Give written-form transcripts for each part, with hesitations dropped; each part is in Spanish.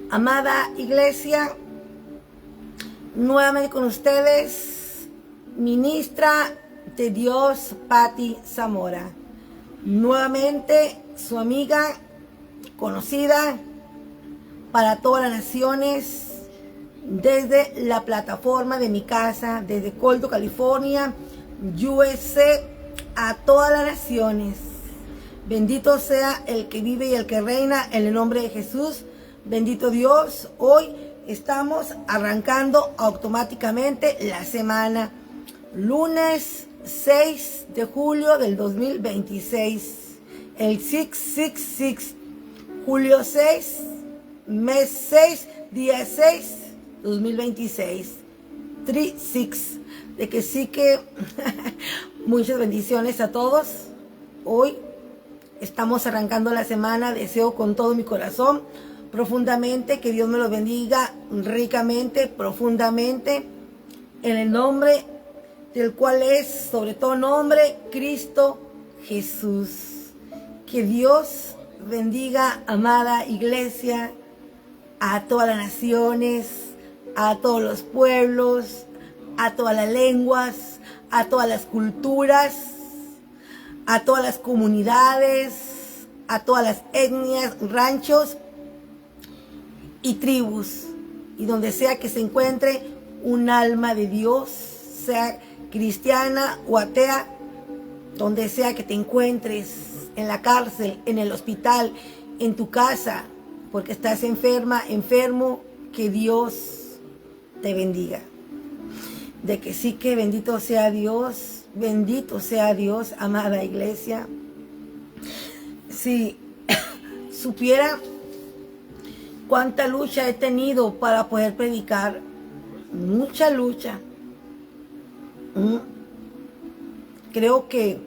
Amada iglesia, nuevamente con ustedes, ministra de Dios Patti Zamora. Nuevamente su amiga, conocida para todas las naciones, desde la plataforma de mi casa, desde Colto, California, USA, a todas las naciones. Bendito sea el que vive y el que reina en el nombre de Jesús. Bendito Dios, hoy estamos arrancando automáticamente la semana, lunes 6 de julio del 2026, el 666, julio 6, mes 6, día 6, 2026, 36, de que sí que muchas bendiciones a todos. Hoy estamos arrancando la semana, deseo con todo mi corazón profundamente que Dios me lo bendiga ricamente, profundamente, en el nombre del cual es sobre todo nombre, Cristo Jesús. Que Dios bendiga, amada iglesia, a todas las naciones, a todos los pueblos, a todas las lenguas, a todas las culturas, a todas las comunidades, a todas las etnias, ranchos y tribus, y donde sea que se encuentre un alma de Dios, sea cristiana o atea, donde sea que te encuentres, en la cárcel, en el hospital, en tu casa, porque estás enferma, enfermo, que Dios te bendiga. De que sí, que bendito sea Dios, amada iglesia. Si supiera cuánta lucha he tenido para poder predicar, mucha lucha. Creo que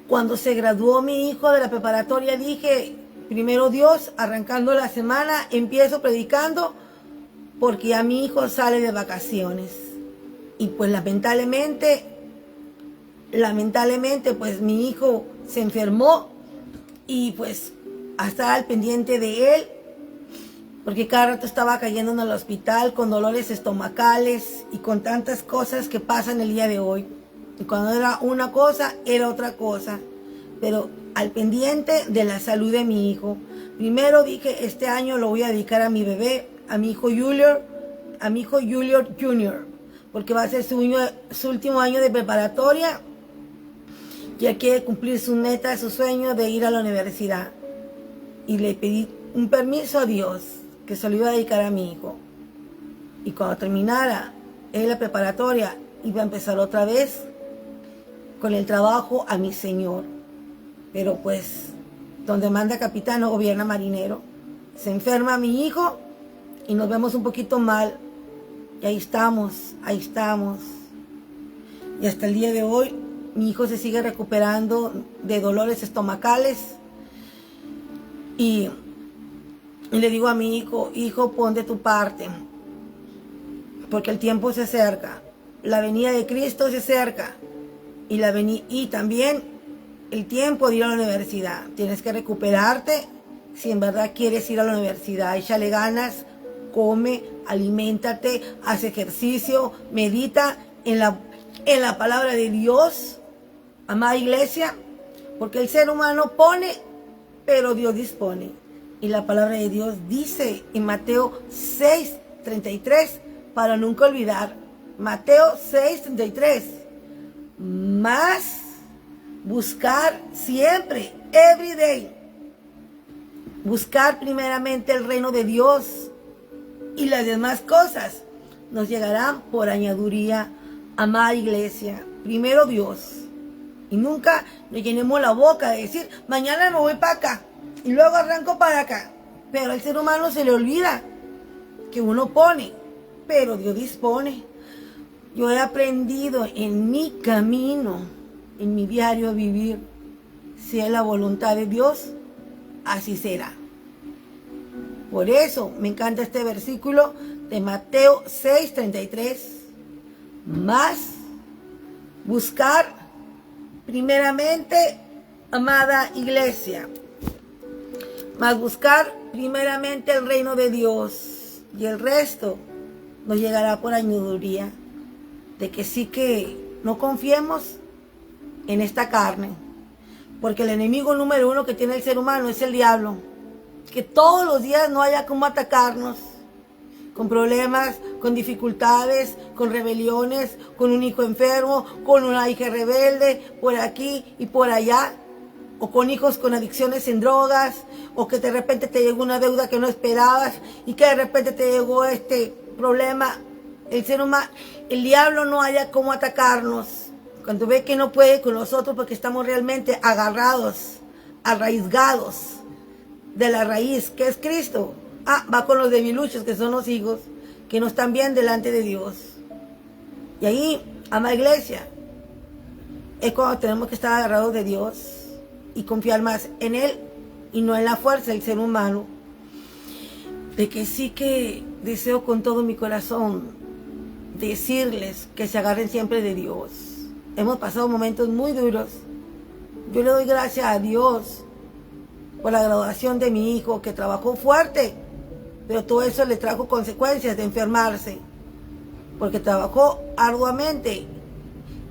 cuando se graduó mi hijo de la preparatoria dije, primero Dios, arrancando la semana, empiezo predicando porque ya mi hijo sale de vacaciones. Y pues lamentablemente, pues mi hijo se enfermó y pues a estar al pendiente de él, porque cada rato estaba cayendo en el hospital con dolores estomacales y con tantas cosas que pasan el día de hoy. Y cuando era una cosa, era otra cosa. Pero al pendiente de la salud de mi hijo. Primero dije, este año lo voy a dedicar a mi bebé, a mi hijo Julio Jr., porque va a ser su último año de preparatoria. Ya quiere cumplir su meta, su sueño de ir a la universidad. Y le pedí un permiso a Dios, que se lo iba a dedicar a mi hijo. Y cuando terminara en la preparatoria, iba a empezar otra vez con el trabajo a mi Señor. Pero pues, donde manda capitán no gobierna marinero. Se enferma mi hijo y nos vemos un poquito mal. Y ahí estamos. Y hasta el día de hoy, mi hijo se sigue recuperando de dolores estomacales. Y le digo a mi hijo, pon de tu parte, porque el tiempo se acerca, la venida de Cristo se acerca, y también el tiempo de ir a la universidad. Tienes que recuperarte si en verdad quieres ir a la universidad. Échale ganas, come, aliméntate, haz ejercicio, medita en la palabra de Dios, amada iglesia, porque el ser humano pone, pero Dios dispone. Y la palabra de Dios dice en Mateo 6:33, para nunca olvidar, Mateo 6:33, más buscar siempre, every day, buscar primeramente el reino de Dios, y las demás cosas nos llegarán por añadiduría, amada iglesia. Primero Dios, y nunca nos llenemos la boca de decir, mañana me voy para acá, y luego arranco para acá. Pero al ser humano se le olvida que uno pone, pero Dios dispone. Yo he aprendido en mi camino, en mi diario vivir, si es la voluntad de Dios, así será. Por eso me encanta este versículo de Mateo 6:33. Más buscar primeramente, amada iglesia, más buscar primeramente el reino de Dios y el resto nos llegará por añadiduría. De que sí que no confiemos en esta carne, porque el enemigo número uno que tiene el ser humano es el diablo, que todos los días no haya cómo atacarnos, con problemas, con dificultades, con rebeliones, con un hijo enfermo, con una hija rebelde, por aquí y por allá, o con hijos con adicciones en drogas, o que de repente te llegó una deuda que no esperabas, y que de repente te llegó este problema. El ser humano, el diablo no haya cómo atacarnos, cuando ve que no puede con nosotros porque estamos realmente agarrados, arraigados de la raíz, que es Cristo. Va con los debiluchos, que son los hijos, que no están bien delante de Dios. Y ahí, amada iglesia, es cuando tenemos que estar agarrados de Dios y confiar más en Él y no en la fuerza del ser humano. De que sí que deseo con todo mi corazón decirles que se agarren siempre de Dios. Hemos pasado momentos muy duros. Yo le doy gracias a Dios por la graduación de mi hijo, que trabajó fuerte, pero todo eso le trajo consecuencias de enfermarse, porque trabajó arduamente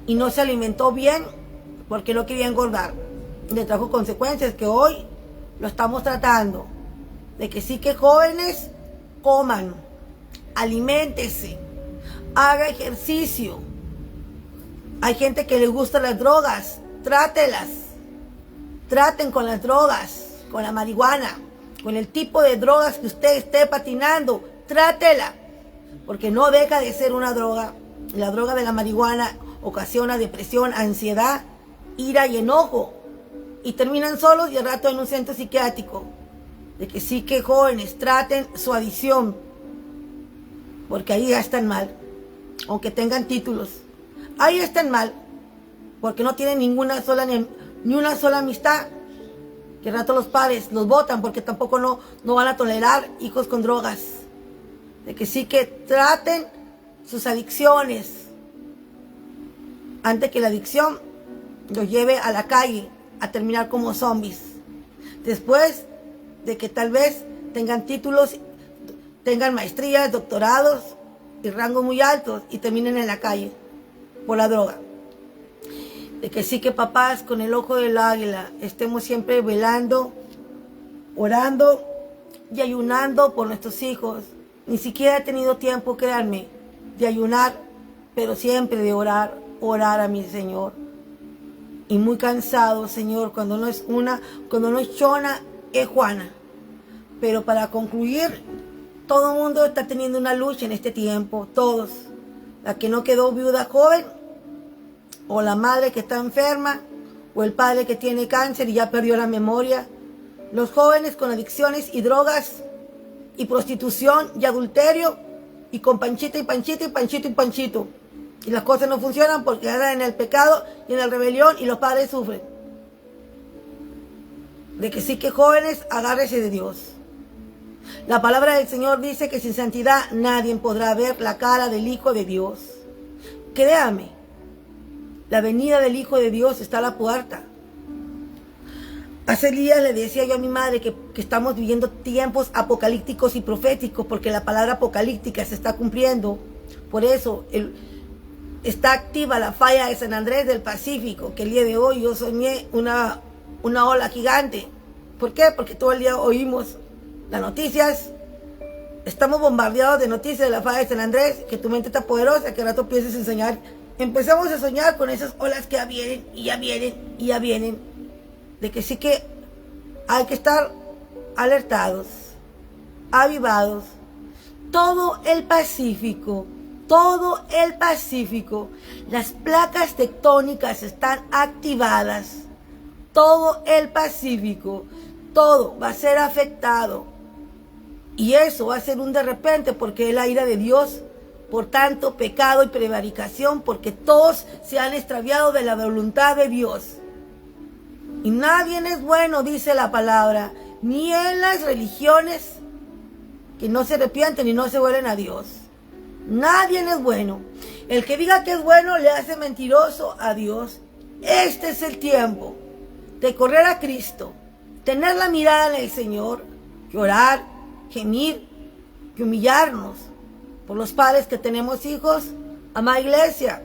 y no se alimentó bien porque no quería engordar. Le trajo consecuencias que hoy lo estamos tratando. De que sí que jóvenes coman, aliméntese, haga ejercicio. Hay gente que le gusta las drogas, trátelas. Traten con las drogas, con la marihuana, con el tipo de drogas que usted esté patinando, trátela, porque no deja de ser una droga. La droga de la marihuana ocasiona depresión, ansiedad, ira y enojo, y terminan solos y al rato en un centro psiquiátrico. De que sí que jóvenes traten su adicción, porque ahí ya están mal, aunque tengan títulos, ahí están mal, porque no tienen ni una sola amistad. Que al rato los padres los botan porque tampoco no van a tolerar hijos con drogas. De que sí que traten sus adicciones antes que la adicción los lleve a la calle a terminar como zombies. Después de que tal vez tengan títulos, tengan maestrías, doctorados y rangos muy altos y terminen en la calle por la droga. De que sí que papás, con el ojo del águila, estemos siempre velando, orando y ayunando por nuestros hijos. Ni siquiera he tenido tiempo, créanme, de ayunar, pero siempre de orar a mi Señor. Y muy cansado, Señor, cuando no es Chona, es Juana. Pero para concluir, todo el mundo está teniendo una lucha en este tiempo, todos. La que no quedó viuda joven, o la madre que está enferma, o el padre que tiene cáncer y ya perdió la memoria, los jóvenes con adicciones y drogas, y prostitución y adulterio, y con panchita y panchita y panchito y panchito. Y las cosas no funcionan porque andan en el pecado y en la rebelión y los padres sufren. De que sí que jóvenes, agárrese de Dios. La palabra del Señor dice que sin santidad nadie podrá ver la cara del Hijo de Dios. Créame, la venida del Hijo de Dios está a la puerta. Hace días le decía yo a mi madre que estamos viviendo tiempos apocalípticos y proféticos, porque la palabra apocalíptica se está cumpliendo. Por eso está activa la falla de San Andrés del Pacífico, que el día de hoy yo soñé una ola gigante. ¿Por qué? Porque todo el día oímos las noticias, estamos bombardeados de noticias de la falla de San Andrés, que tu mente está poderosa, que al rato pienses en soñar. Empezamos a soñar con esas olas que ya vienen, y ya vienen, y ya vienen. De que sí que hay que estar alertados, avivados. Todo el Pacífico, las placas tectónicas están activadas. Todo el Pacífico, todo va a ser afectado. Y eso va a ser un de repente, porque es la ira de Dios por tanto pecado y prevaricación, porque todos se han extraviado de la voluntad de Dios. Y nadie es bueno, dice la palabra, ni en las religiones que no se arrepienten y no se vuelven a Dios. Nadie es bueno. El que diga que es bueno le hace mentiroso a Dios. Este es el tiempo de correr a Cristo, tener la mirada en el Señor, que orar, gemir, que humillarnos por los padres que tenemos hijos, amada iglesia,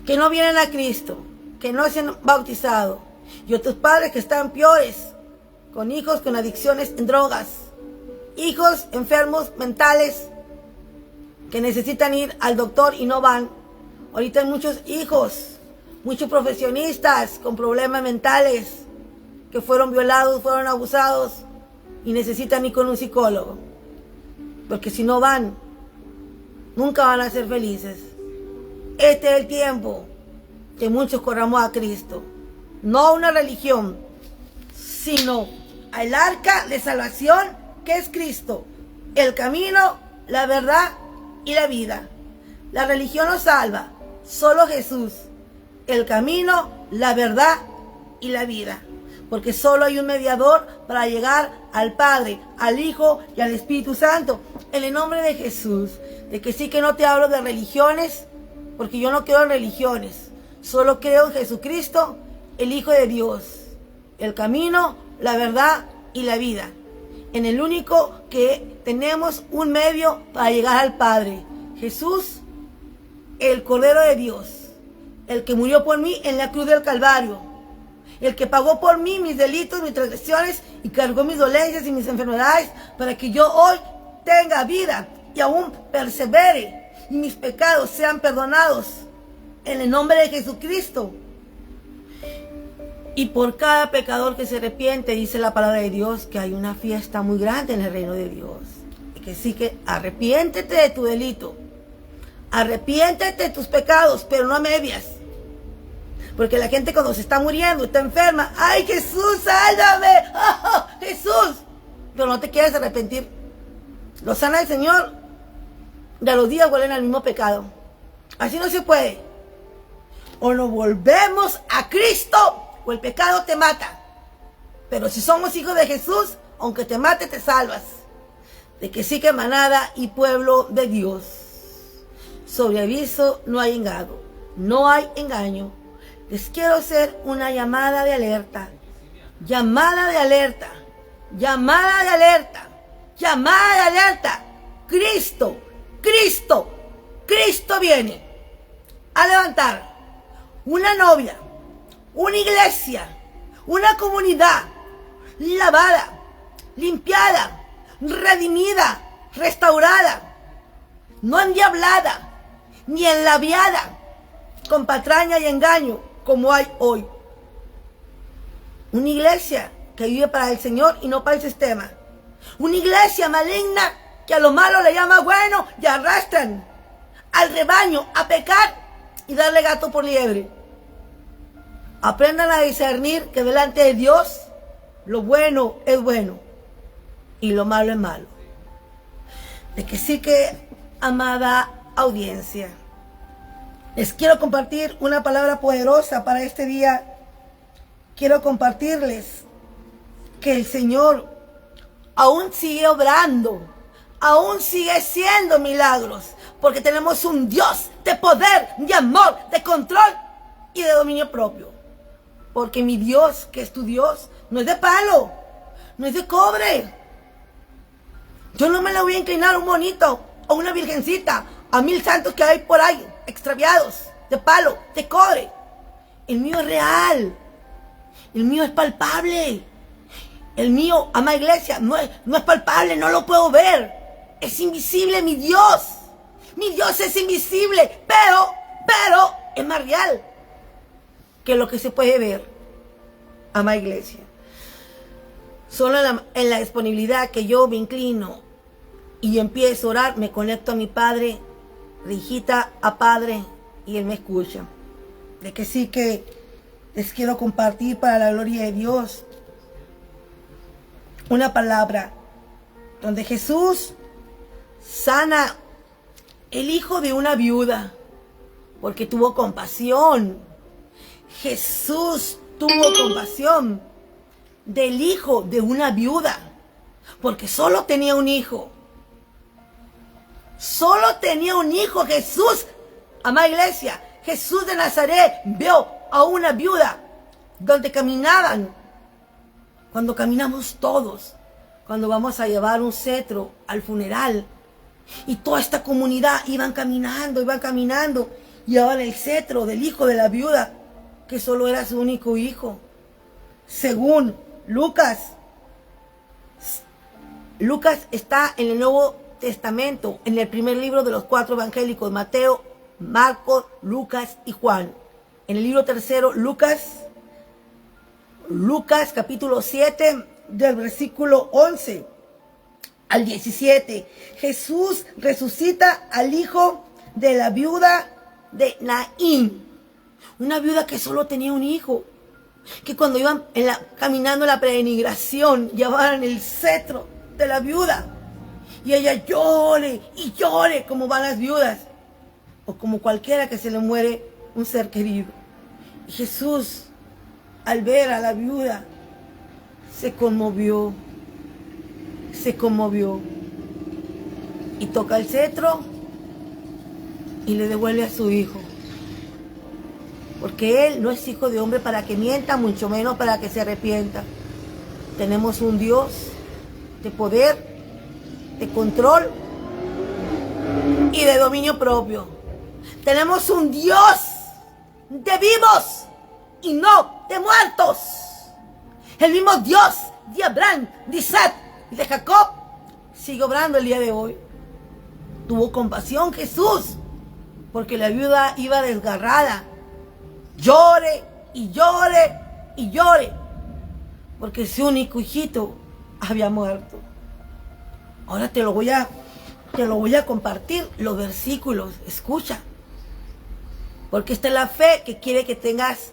que no vienen a Cristo, que no se han bautizado, y otros padres que están peores, con hijos con adicciones en drogas, hijos enfermos mentales que necesitan ir al doctor y no van. Ahorita hay muchos hijos, muchos profesionistas con problemas mentales que fueron violados, fueron abusados y necesitan ir con un psicólogo, porque si no van, nunca van a ser felices. Este es el tiempo que muchos corramos a Cristo, no a una religión, sino al arca de salvación que es Cristo, el camino, la verdad y la vida. La religión no salva, solo Jesús, el camino, la verdad y la vida. Porque solo hay un mediador para llegar al Padre, al Hijo y al Espíritu Santo. En el nombre de Jesús. De que sí que no te hablo de religiones, porque yo no creo en religiones. Solo creo en Jesucristo, el Hijo de Dios. El camino, la verdad y la vida. En el único que tenemos un medio para llegar al Padre. Jesús, el Cordero de Dios. El que murió por mí en la cruz del Calvario. El que pagó por mí mis delitos, mis transgresiones y cargó mis dolencias y mis enfermedades para que yo hoy tenga vida y aún persevere y mis pecados sean perdonados en el nombre de Jesucristo. Y por cada pecador que se arrepiente, dice la palabra de Dios, que hay una fiesta muy grande en el reino de Dios. Y que sí que arrepiéntete de tu delito, arrepiéntete de tus pecados, pero no a medias. Porque la gente cuando se está muriendo, está enferma, ¡ay, Jesús, sálvame! ¡Oh, Jesús! Pero no te quieres arrepentir. Lo sana el Señor, y a los días vuelven al mismo pecado. Así no se puede. O nos volvemos a Cristo, o el pecado te mata. Pero si somos hijos de Jesús, aunque te mate, te salvas. De que sí que manada y pueblo de Dios. Sobre aviso no hay engaño. No hay engaño. Les quiero hacer una llamada de alerta. Llamada de alerta. Llamada de alerta. Llamada de alerta. Cristo, Cristo, Cristo viene a levantar una novia, una iglesia, una comunidad lavada, limpiada, redimida, restaurada, no endiablada, ni enlabiada, con patraña y engaño, como hay hoy. Una iglesia que vive para el Señor y no para el sistema. Una iglesia maligna que a lo malo le llama bueno y arrastran al rebaño a pecar y darle gato por liebre. Aprendan a discernir que delante de Dios lo bueno es bueno y lo malo es malo. De que sí que, amada audiencia, les quiero compartir una palabra poderosa para este día. Quiero compartirles que el Señor aún sigue obrando, aún sigue haciendo milagros, porque tenemos un Dios de poder, de amor, de control y de dominio propio. Porque mi Dios, que es tu Dios, no es de palo, no es de cobre. Yo no me le voy a inclinar a un monito, a una virgencita, a 1000 santos que hay por ahí, extraviados, de palo, de cobre. El mío es real, el mío es palpable. El mío, amada iglesia, no es palpable, no lo puedo ver. Es invisible mi Dios. Mi Dios es invisible, pero es más real que lo que se puede ver, amada iglesia. Solo en la disponibilidad que yo me inclino y empiezo a orar, me conecto a mi Padre, de hijita a Padre, y Él me escucha. De que sí que les quiero compartir para la gloria de Dios una palabra donde Jesús sana el hijo de una viuda porque tuvo compasión. Jesús tuvo compasión del hijo de una viuda porque solo tenía un hijo. Solo tenía un hijo. Jesús, amada iglesia, Jesús de Nazaret vio a una viuda donde caminaban. Cuando caminamos todos, cuando vamos a llevar un cetro al funeral. Y toda esta comunidad iban caminando, llevaban el cetro del hijo de la viuda, que solo era su único hijo. Según Lucas está en el Nuevo Testamento, en el primer libro de los 4 evangélicos, Mateo, Marcos, Lucas y Juan. En el libro tercero, Lucas capítulo 7, del versículo 11 al 17. Jesús resucita al hijo de la viuda de Naín. Una viuda que solo tenía un hijo. Que cuando iban caminando en la peregrinación, llevaban el cetro de la viuda. Y ella llore y llore como van las viudas. O como cualquiera que se le muere un ser querido. Y Jesús, al ver a la viuda, se conmovió. Y toca el cetro y le devuelve a su hijo. Porque Él no es hijo de hombre para que mienta, mucho menos para que se arrepienta. Tenemos un Dios de poder, de control y de dominio propio. Tenemos un Dios de vivos y no de muertos. El mismo Dios de Abraham, de Isaac y de Jacob sigue obrando el día de hoy. Tuvo compasión Jesús, porque la viuda iba desgarrada. Llore y llore y llore, porque su único hijito había muerto. Ahora te lo voy a compartir, los versículos. Escucha, porque esta es la fe que quiere que tengas.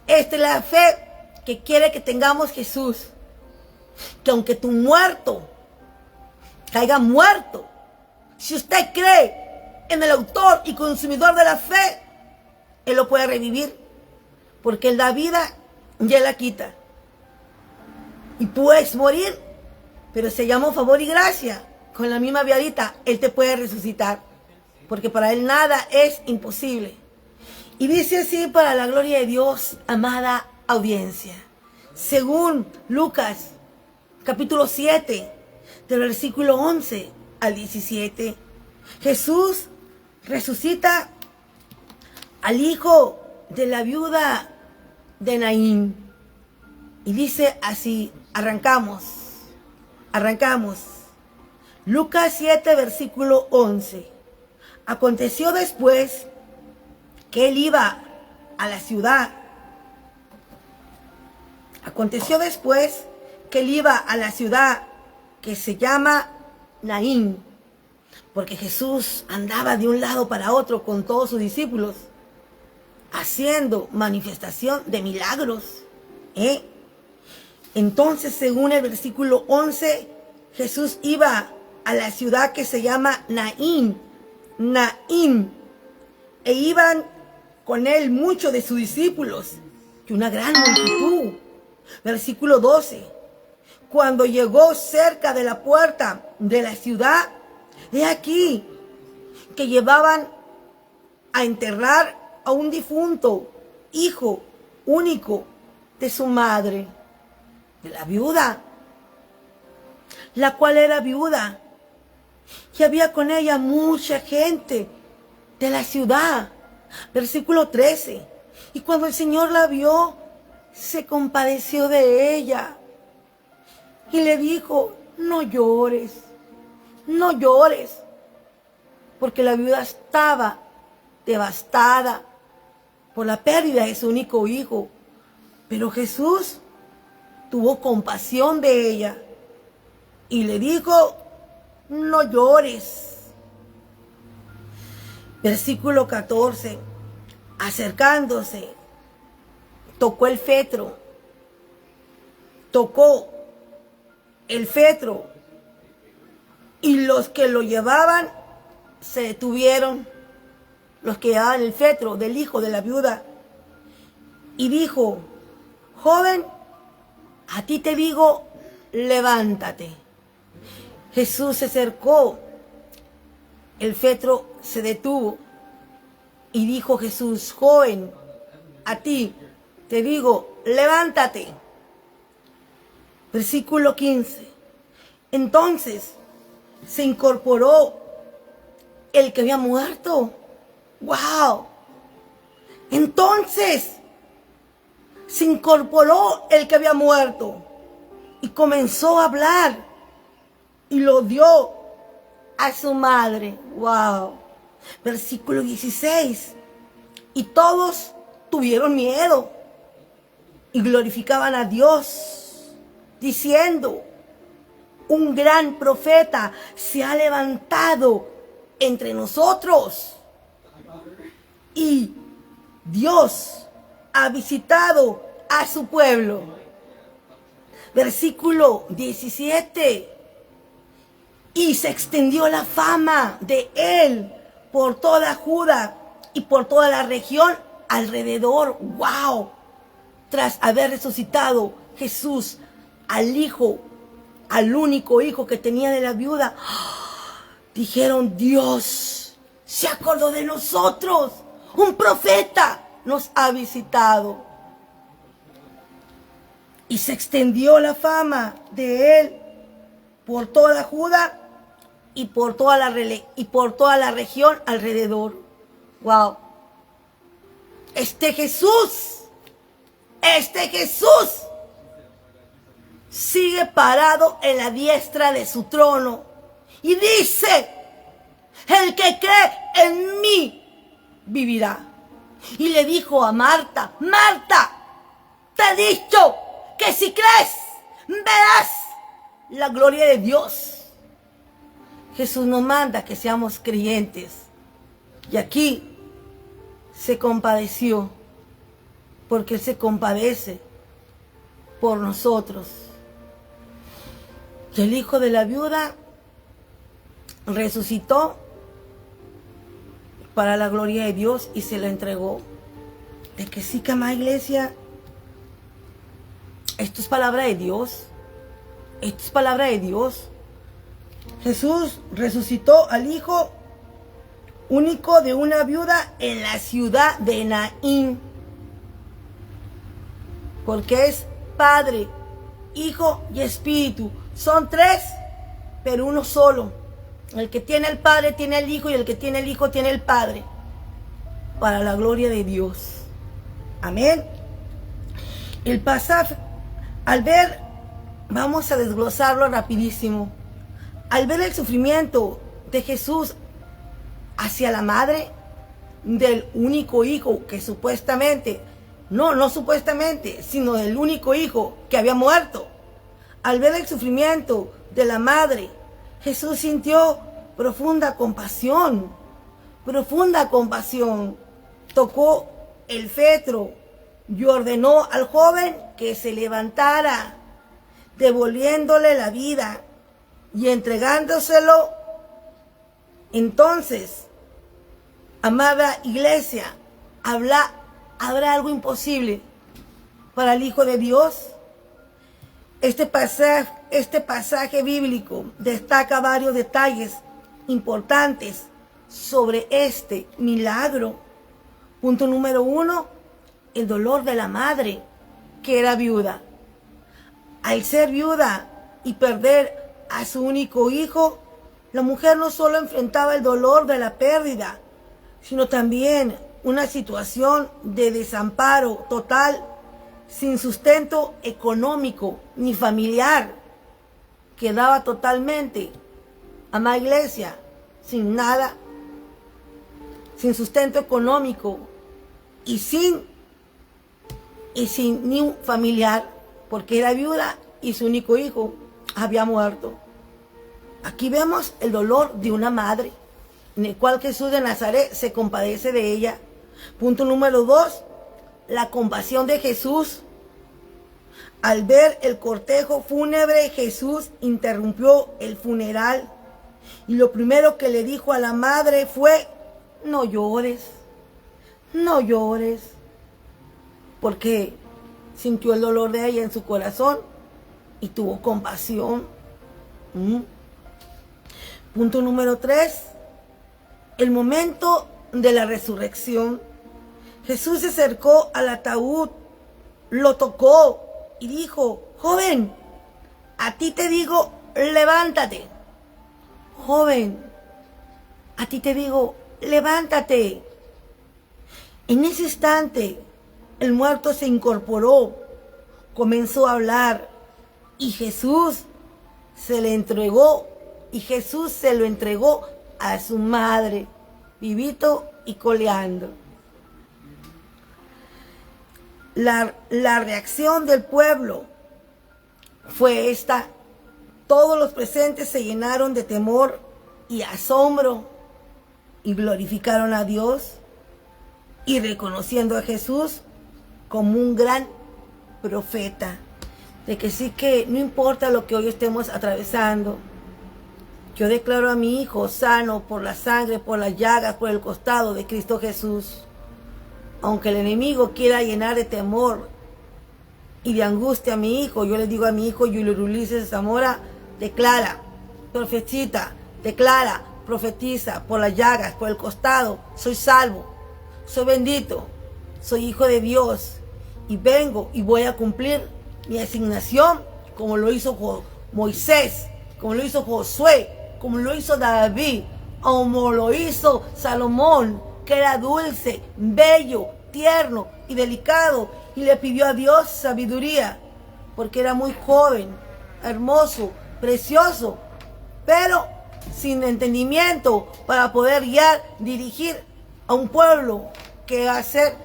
Esta es la fe que quiere que tengamos Jesús. Que aunque tu muerto caiga muerto, si usted cree en el autor y consumidor de la fe, Él lo puede revivir. Porque Él da vida y Él la quita. Y puedes morir, pero se llama favor y gracia. Con la misma viadita, Él te puede resucitar. Porque para Él nada es imposible. Y dice así, para la gloria de Dios, amada audiencia. Según Lucas, capítulo 7, del versículo 11 al 17. Jesús resucita al hijo de la viuda de Naín. Y dice así, arrancamos. Lucas 7, versículo 11. Aconteció después que él iba a la ciudad. Que se llama Naín. Porque Jesús andaba de un lado para otro con todos sus discípulos, haciendo manifestación de milagros. Entonces, según el versículo 11, Jesús iba a la ciudad que se llama Naín. E iban con él muchos de sus discípulos, y una gran multitud. Versículo 12. Cuando llegó cerca de la puerta de la ciudad, he aquí que llevaban a enterrar a un difunto hijo único de su madre, de la viuda, la cual era viuda, y había con ella mucha gente de la ciudad. Versículo 13. Y cuando el Señor la vio, se compadeció de ella y le dijo: no llores, porque la viuda estaba devastada por la pérdida de su único hijo. Pero Jesús tuvo compasión de ella y le dijo: no llores. Versículo 14. Acercándose, tocó el féretro. Y los que lo llevaban se detuvieron, los que llevaban el féretro del hijo de la viuda. Y dijo: joven, a ti te digo, levántate. Jesús se acercó, el féretro se detuvo. Y dijo Jesús: joven, a ti te digo, levántate. Versículo 15. Entonces se incorporó el que había muerto. ¡Wow! Entonces se incorporó el que había muerto y comenzó a hablar y lo dio a su madre. ¡Wow! Versículo 16. Y todos tuvieron miedo y glorificaban a Dios, diciendo: un gran profeta se ha levantado entre nosotros y Dios ha visitado a su pueblo. Versículo 17. Y se extendió la fama de él por toda Judá y por toda la región alrededor. ¡Wow! Tras haber resucitado Jesús al hijo, al único hijo que tenía de la viuda, dijeron: Dios se acordó de nosotros. Un profeta nos ha visitado. Y se extendió la fama de él por toda Judá y por toda la región alrededor. Wow. Este Jesús sigue parado en la diestra de su trono y dice: el que cree en mí vivirá. Y le dijo a Marta: Marta, te he dicho que si crees verás la gloria de Dios. Jesús nos manda que seamos creyentes. Y aquí se compadeció, porque Él se compadece por nosotros. Y el hijo de la viuda resucitó para la gloria de Dios y se lo entregó. De que sí, amada iglesia, esto es palabra de Dios. Esto es palabra de Dios. Jesús resucitó al hijo único de una viuda en la ciudad de Naín. Porque es Padre, Hijo y Espíritu. Son tres, pero uno solo. El que tiene el Padre tiene el Hijo, y el que tiene el Hijo tiene el Padre. Para la gloria de Dios. Amén. El pasaje, al ver, vamos a desglosarlo rapidísimo. Al ver el sufrimiento de Jesús hacia la madre del único hijo que supuestamente, no supuestamente, sino del único hijo que había muerto. Al ver el sufrimiento de la madre, Jesús sintió profunda compasión. Tocó el cetro y ordenó al joven que se levantara, devolviéndole la vida y entregándoselo. Entonces, amada iglesia, ¿habrá algo imposible para el Hijo de Dios? Este pasaje bíblico destaca varios detalles importantes sobre este milagro. Punto número 1, el dolor de la madre, que era viuda. Al ser viuda y perder a su único hijo, la mujer no solo enfrentaba el dolor de la pérdida, sino también una situación de desamparo total, sin sustento económico ni familiar. Quedaba totalmente, amada iglesia, sin nada, sin sustento económico y sin ni un familiar, porque era viuda y su único hijo había muerto. Aquí vemos el dolor de una madre, en el cual Jesús de Nazaret se compadece de ella. Punto número 2, la compasión de Jesús. Al ver el cortejo fúnebre, Jesús interrumpió el funeral y lo primero que le dijo a la madre fue: no llores, porque sintió el dolor de ella en su corazón y tuvo compasión. Punto número 3, el momento de la resurrección. Jesús se acercó al ataúd, lo tocó y dijo: joven, a ti te digo, levántate. Joven, a ti te digo, levántate. En ese instante, el muerto se incorporó, comenzó a hablar y Jesús se le entregó, y Jesús se lo entregó a su madre, vivito y coleando. La reacción del pueblo fue esta. Todos los presentes se llenaron de temor y asombro y glorificaron a Dios y reconociendo a Jesús como un gran profeta. De que sí, que no importa lo que hoy estemos atravesando, yo declaro a mi hijo sano por la sangre, por las llagas, por el costado de Cristo Jesús. Aunque el enemigo quiera llenar de temor y de angustia a mi hijo, yo le digo a mi hijo Julio Ulises Zamora, declara, profetiza, declara, profetiza por las llagas, por el costado, soy salvo, soy bendito, soy hijo de Dios y vengo y voy a cumplir mi asignación como lo hizo Moisés, como lo hizo Josué, como lo hizo David, como lo hizo Salomón, que era dulce, bello, tierno y delicado, y le pidió a Dios sabiduría, porque era muy joven, hermoso, precioso, pero sin entendimiento para poder guiar, dirigir a un pueblo que va a ser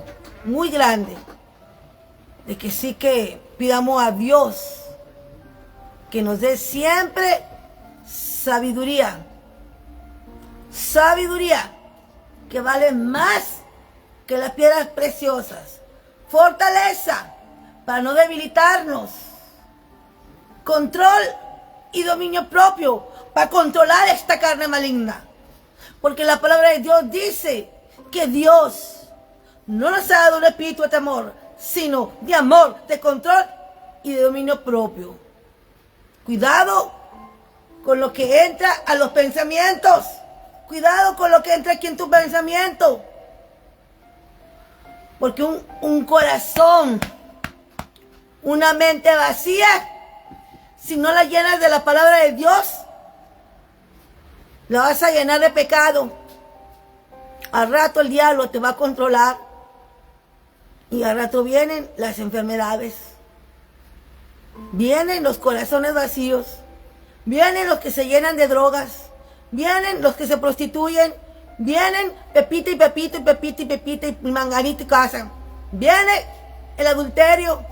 muy grande. De que sí, que pidamos a Dios que nos dé siempre sabiduría, sabiduría que vale más que las piedras preciosas, fortaleza para no debilitarnos, control y dominio propio para controlar esta carne maligna, porque la palabra de Dios dice que Dios no nos ha dado un espíritu de temor, sino de amor, de control y de dominio propio. Cuidado con lo que entra a los pensamientos. Cuidado con lo que entra aquí en tu pensamiento. Porque un corazón, una mente vacía, si no la llenas de la palabra de Dios, la vas a llenar de pecado. Al rato el diablo te va a controlar. Y al rato vienen las enfermedades. Vienen los corazones vacíos. Vienen los que se llenan de drogas. Vienen los que se prostituyen. Vienen Pepita y Pepito y Pepita y Pepita y Manganito y casa. Viene el adulterio.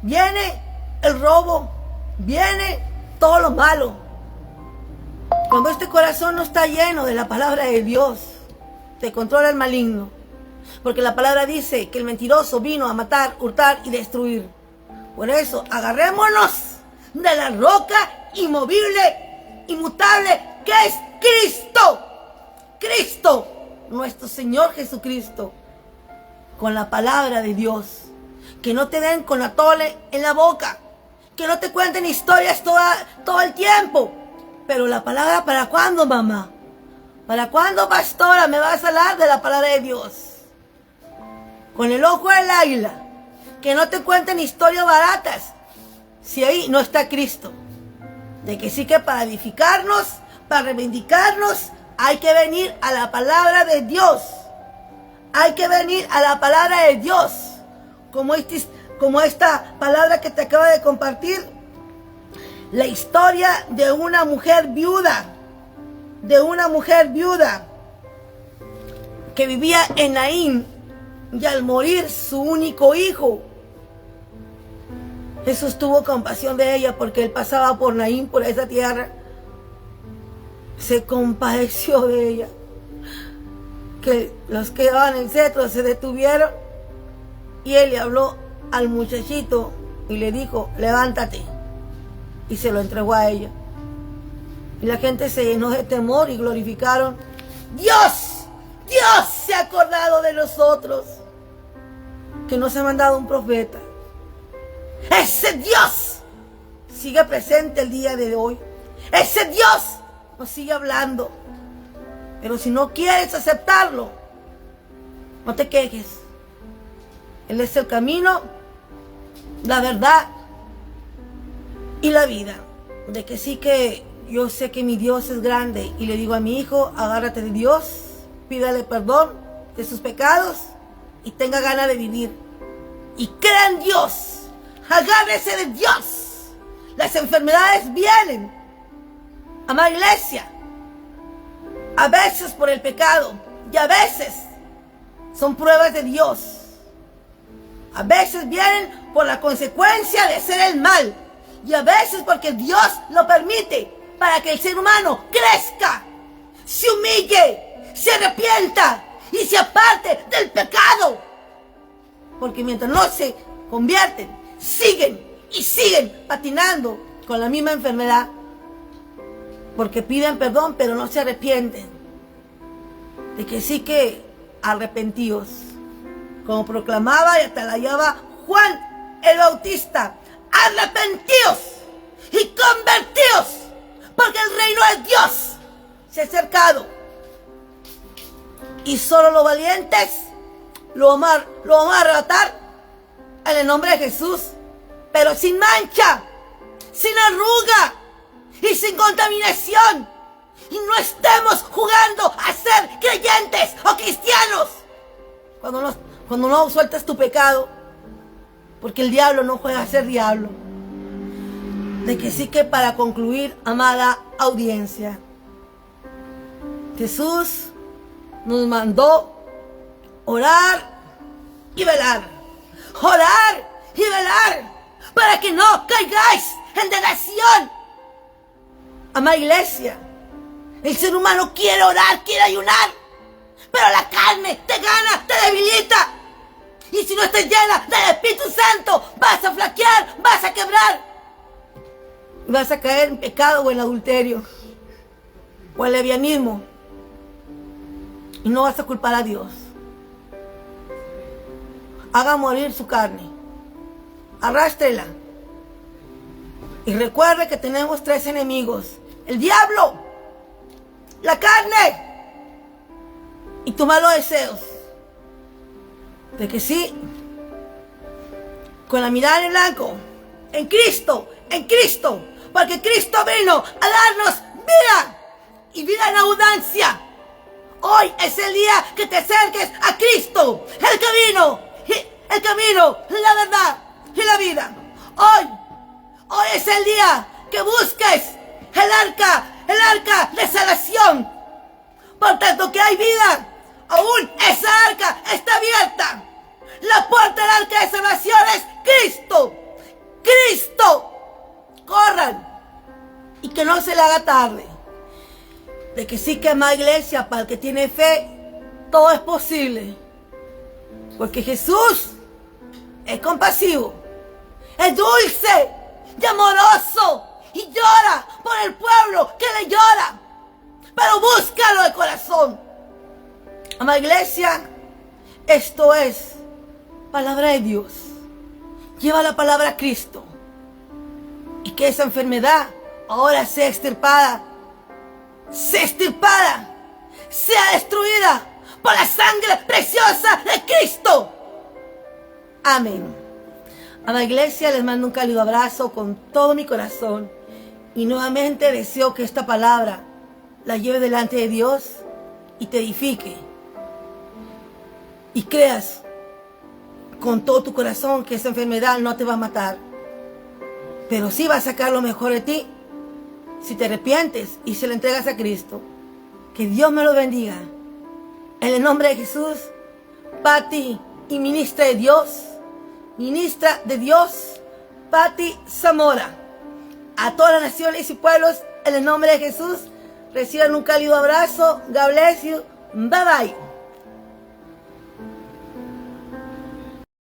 Viene el robo. Viene todo lo malo. Cuando este corazón no está lleno de la palabra de Dios, te controla el maligno. Porque la palabra dice que el mentiroso vino a matar, hurtar y destruir. Por eso, agarrémonos de la roca inmovible, inmutable, que es Cristo. Cristo, nuestro Señor Jesucristo. Con la palabra de Dios. Que no te den con atole en la boca. Que no te cuenten historias todo el tiempo. Pero la palabra, ¿para cuándo, mamá? ¿Para cuándo, pastora, me vas a hablar de la palabra de Dios? Con el ojo del águila. Que no te cuenten historias baratas. Si ahí no está Cristo. De que sí, que para edificarnos, para reivindicarnos, hay que venir a la palabra de Dios. Hay que venir a la palabra de Dios. Como esta palabra que te acabo de compartir. La historia de una mujer viuda. De una mujer viuda que vivía en Naín. Y al morir su único hijo, Jesús tuvo compasión de ella porque él pasaba por Naín, por esa tierra. Se compadeció de ella. Que los que daban el cetro se detuvieron y él le habló al muchachito y le dijo, levántate, y se lo entregó a ella. Y la gente se llenó de temor y glorificaron. Dios se ha acordado de nosotros, que nos ha mandado un profeta. Ese Dios sigue presente el día de hoy. Ese Dios nos sigue hablando. Pero si no quieres aceptarlo, no te quejes. Él es el camino, la verdad y la vida. de que sí, que yo sé que mi Dios es grande, y le digo a mi hijo, agárrate de Dios, pídale perdón de sus pecados y tenga ganas de vivir. Y crea en Dios, agárrese de Dios. Las enfermedades vienen, amada iglesia, a veces por el pecado, y a veces son pruebas de Dios. A veces vienen por la consecuencia de hacer el mal, y a veces porque Dios lo permite para que el ser humano crezca, se humille, se arrepienta y se aparte del pecado. Porque mientras no se convierten, siguen y siguen patinando con la misma enfermedad. Porque piden perdón, pero no se arrepienten. De que sí, que arrepentíos, como proclamaba y atalayaba Juan el Bautista: arrepentíos y convertíos, porque el reino de Dios se ha acercado. Y solo los valientes lo vamos a arrebatar en el nombre de Jesús, pero sin mancha, sin arruga y sin contaminación. Y no estemos jugando a ser creyentes o cristianos cuando no sueltas tu pecado, porque el diablo no juega a ser diablo. De que sí, que para concluir, amada audiencia, Jesús nos mandó orar y velar. Orar y velar para que no caigáis en tentación. Amada iglesia, el ser humano quiere orar, quiere ayunar, pero la carne te gana, te debilita. Y si no estás llena del Espíritu Santo, vas a flaquear, vas a quebrar. Vas a caer en pecado o en adulterio o en lesbianismo. Y no vas a culpar a Dios. Haga morir su carne. Arrástrela. Y recuerde que tenemos 3 enemigos: el diablo, la carne y tus malos deseos. De que sí, con la mirada en blanco, en Cristo, porque Cristo vino a darnos vida y vida en abundancia. Hoy es el día que te acerques a Cristo, el camino, la verdad y la vida. Hoy es el día que busques el arca de salvación. Por tanto que hay vida, aún esa arca está abierta. La puerta del arca de salvación es Cristo. Corran y que no se le haga tarde. De que sí, que amada iglesia, para el que tiene fe, todo es posible. Porque Jesús es compasivo, es dulce y amoroso, y llora por el pueblo que le llora, pero búscalo de corazón. Amada iglesia, esto es palabra de Dios. Lleva la palabra a Cristo, y que esa enfermedad ahora sea extirpada, sea destruida por la sangre preciosa de Cristo. Amén. Amada iglesia, les mando un cálido abrazo con todo mi corazón, y nuevamente deseo que esta palabra la lleve delante de Dios y te edifique, y creas con todo tu corazón que esa enfermedad no te va a matar, pero sí va a sacar lo mejor de ti si te arrepientes y se lo entregas a Cristo. Que Dios me lo bendiga. En el nombre de Jesús, Patti y ministra de Dios, Patti Zamora. A todas las naciones y pueblos, en el nombre de Jesús, reciban un cálido abrazo. God bless you. Bye bye.